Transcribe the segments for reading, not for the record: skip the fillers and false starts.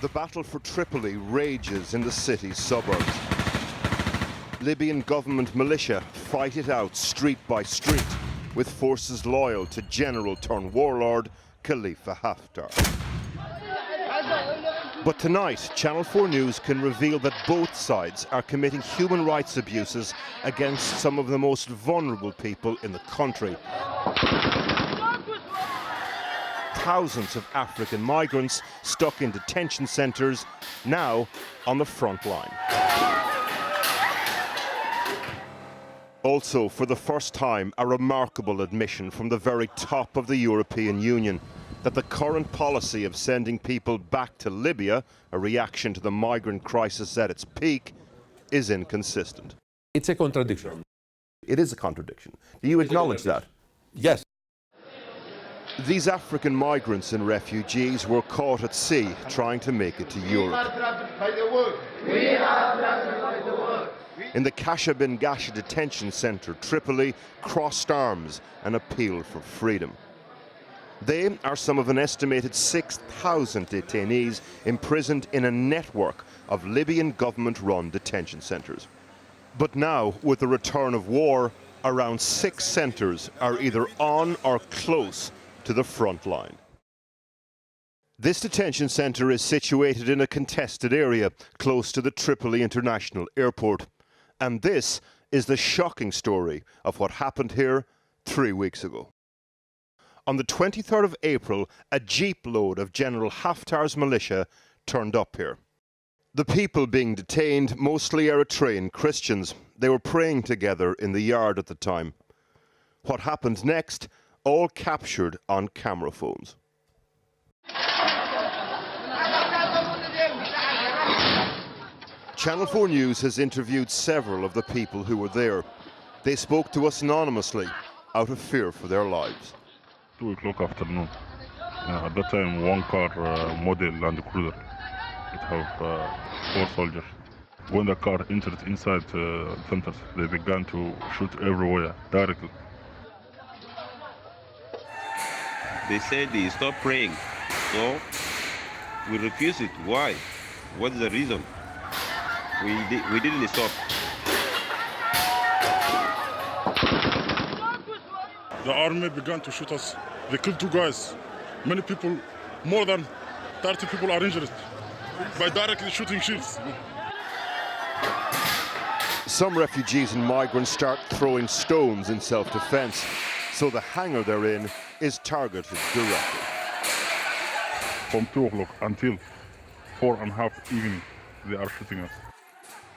The battle for Tripoli rages in the city's suburbs. Libyan government militia fight it out street by street with forces loyal to general-turned-warlord Khalifa Haftar. But tonight, Channel 4 News can reveal that both sides are committing human rights abuses against some of the most vulnerable people in the country. Thousands of African migrants stuck in detention centres, now on the front line. Also, for the first time, a remarkable admission from the very top of the European Union that the current policy of sending people back to Libya, a reaction to the migrant crisis at its peak, is inconsistent. It's a contradiction. It is a contradiction. Do you acknowledge that? Yes. These African migrants and refugees were caught at sea trying to make it to Europe. In the Kasha bin Gasha Detention Centre, Tripoli crossed arms and appealed for freedom. They are some of an estimated 6,000 detainees imprisoned in a network of Libyan government-run detention centres. But now, with the return of war, around 6 centres are either on or close to the front line. This detention centre is situated in a contested area close to the Tripoli International Airport. And this is the shocking story of what happened here 3 weeks ago. On the 23rd of April, a jeep load of General Haftar's militia turned up here. The people being detained, mostly Eritrean Christians. They were praying together in the yard at the time. What happened next, all captured on camera phones. Channel 4 News has interviewed several of the people who were there. They spoke to us anonymously, out of fear for their lives. 2 o'clock afternoon. At that time, one car, model Land Cruiser, it have 4 soldiers. When the car entered inside centers, they began to shoot everywhere, directly. They said they stopped praying, so we refused it. Why? What's the reason? We didn't stop. The army began to shoot us. They killed 2 guys. Many people, more than 30 people are injured by directly shooting shells. Some refugees and migrants start throwing stones in self-defense, so the hangar they're in is targeted directly. From 2 o'clock until 4:30 evening, they are shooting us.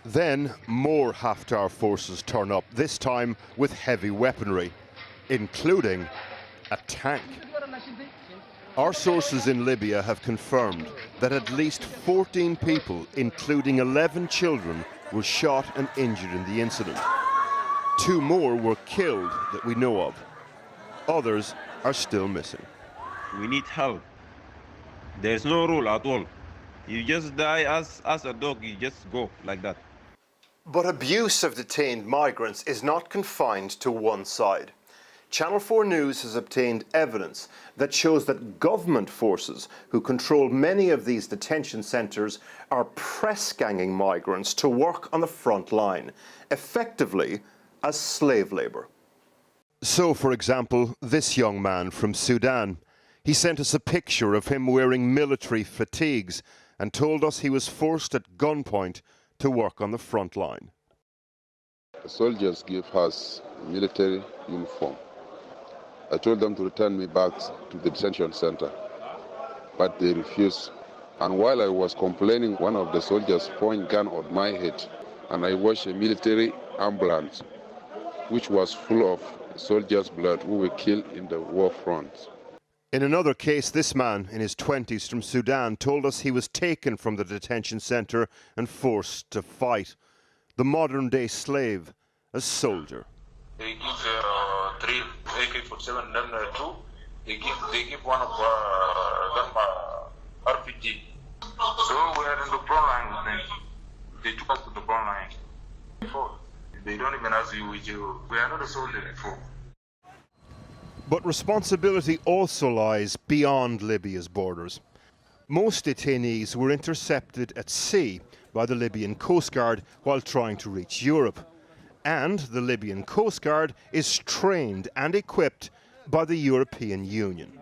Then more Haftar forces turn up, this time with heavy weaponry, including a tank. Our sources in Libya have confirmed that at least 14 people, including 11 children, were shot and injured in the incident. 2 more were killed that we know of. Others are still missing. We need help. There's no rule at all. You just die as a dog, you just go like that. But abuse of detained migrants is not confined to one side. Channel 4 News has obtained evidence that shows that government forces who control many of these detention centres are press-ganging migrants to work on the front line, effectively as slave labour. So, for example, this young man from Sudan, he sent us a picture of him wearing military fatigues and told us he was forced at gunpoint to work on the front line. The soldiers give us military uniform. I told them to return me back to the detention center, but they refused. And while I was complaining, one of the soldiers pointed a gun at my head, and I watched a military ambulance, which was full of soldiers' blood who were killed in the war front. In another case, this man in his 20s from Sudan told us he was taken from the detention centre and forced to fight. The modern-day slave, a soldier. They give 3 AK-47, then 2. They give one of them RPG. So we are in the front line. They took us to the front line. Before, they don't even ask you which you. We are not a soldier before. But responsibility also lies beyond Libya's borders. Most detainees were intercepted at sea by the Libyan Coast Guard while trying to reach Europe. And the Libyan Coast Guard is trained and equipped by the European Union.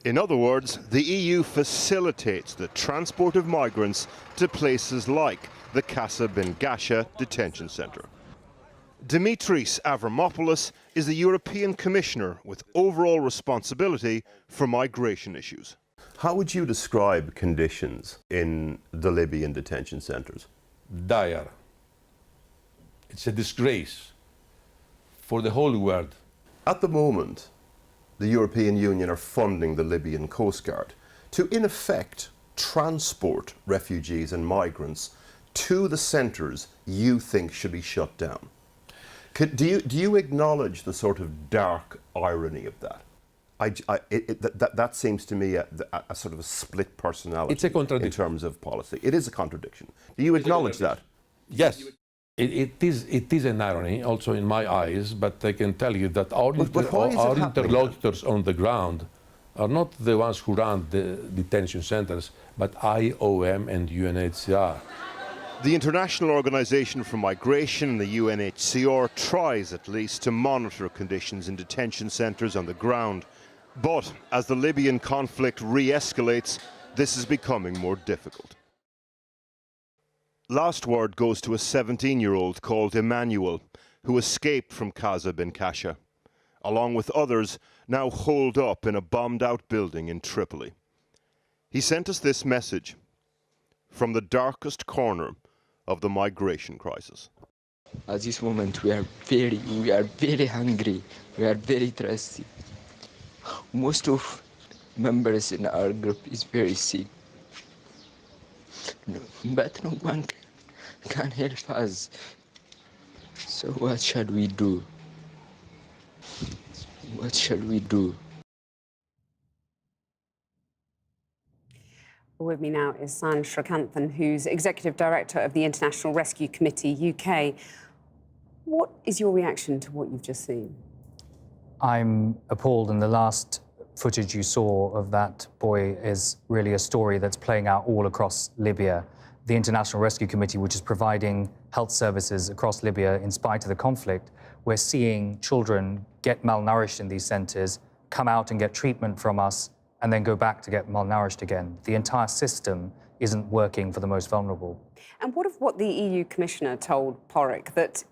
In other words, the EU facilitates the transport of migrants to places like the Casa bin Gasha detention centre. Dimitris Avramopoulos is the European Commissioner with overall responsibility for migration issues. How would you describe conditions in the Libyan detention centres? Dire. It's a disgrace for the whole world. At the moment, the European Union are funding the Libyan Coast Guard to, in effect, transport refugees and migrants to the centres you think should be shut down. Do you acknowledge the sort of dark irony of that? That seems to me a sort of a split personality. It's a contradiction. In terms of policy. It is a contradiction. Do you acknowledge that? Yes. It is an irony, also in my eyes, but I can tell you that our interlocutors on the ground are not the ones who run the detention centres, but IOM and UNHCR. The International Organization for Migration, the UNHCR, tries at least to monitor conditions in detention centres on the ground. But as the Libyan conflict re-escalates, this is becoming more difficult. Last word goes to a 17-year-old called Emmanuel, who escaped from Casa bin Gasha, along with others now holed up in a bombed-out building in Tripoli. He sent us this message from the darkest corner of the migration crisis. At this moment we are very hungry, we are very thirsty. Most of members in our group is very sick. But no one can help us. So what shall we do? What shall we do? With me now is San Shrikanthan, who's Executive Director of the International Rescue Committee UK. What is your reaction to what you've just seen? I'm appalled, and the last footage you saw of that boy is really a story that's playing out all across Libya. The International Rescue Committee, which is providing health services across Libya in spite of the conflict, we're seeing children get malnourished in these centres, come out and get treatment from us, and then go back to get malnourished again. The entire system isn't working for the most vulnerable. And what of what the EU Commissioner told Porrick, that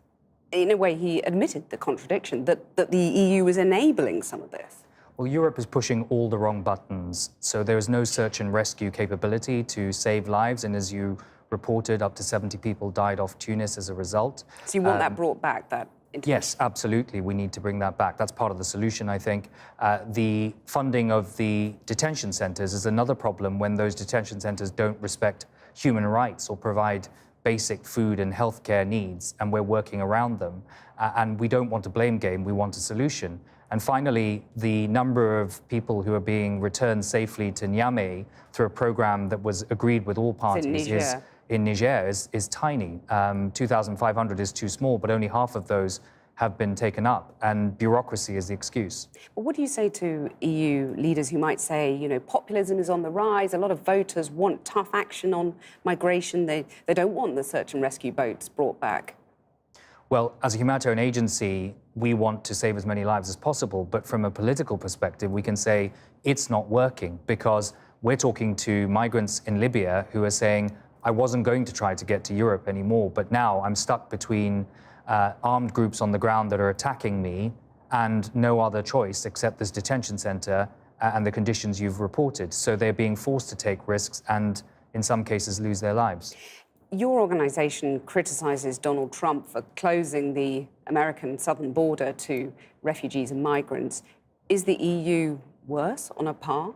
in a way he admitted the contradiction, that the EU was enabling some of this? Well, Europe is pushing all the wrong buttons. So there is no search and rescue capability to save lives. And as you reported, up to 70 people died off Tunis as a result. So you want that brought back, that intervention? Yes, absolutely. We need to bring that back. That's part of the solution, I think. The funding of the detention centres is another problem when those detention centres don't respect human rights or provide basic food and healthcare needs, and we're working around them. And we don't want a blame game, we want a solution. And finally, the number of people who are being returned safely to Niamey through a program that was agreed with all parties in Niger is tiny. 2,500 is too small, but only half of those have been taken up, and bureaucracy is the excuse. But what do you say to EU leaders who might say, you know, populism is on the rise, a lot of voters want tough action on migration, they don't want the search and rescue boats brought back? Well, as a humanitarian agency, we want to save as many lives as possible, but from a political perspective, we can say it's not working because we're talking to migrants in Libya who are saying, I wasn't going to try to get to Europe anymore, but now I'm stuck between armed groups on the ground that are attacking me and no other choice except this detention centre and the conditions you've reported. So they're being forced to take risks and, in some cases, lose their lives. Your organisation criticises Donald Trump for closing the American southern border to refugees and migrants. Is the EU worse, on a par?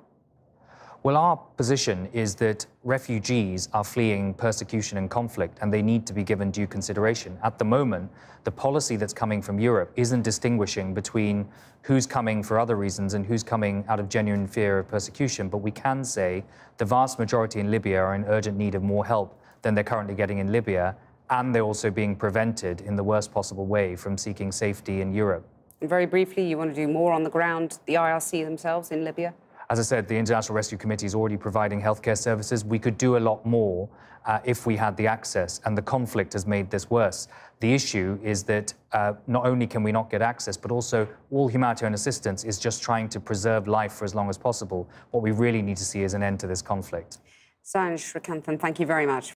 Well, our position is that refugees are fleeing persecution and conflict, and they need to be given due consideration. At the moment, the policy that's coming from Europe isn't distinguishing between who's coming for other reasons and who's coming out of genuine fear of persecution. But we can say the vast majority in Libya are in urgent need of more help than they're currently getting in Libya, and they're also being prevented in the worst possible way from seeking safety in Europe. And very briefly, you want to do more on the ground, the IRC themselves in Libya? As I said, the International Rescue Committee is already providing healthcare services. We could do a lot more if we had the access, and the conflict has made this worse. The issue is that not only can we not get access, but also all humanitarian assistance is just trying to preserve life for as long as possible. What we really need to see is an end to this conflict. Sanj Srikanthan, thank you very much.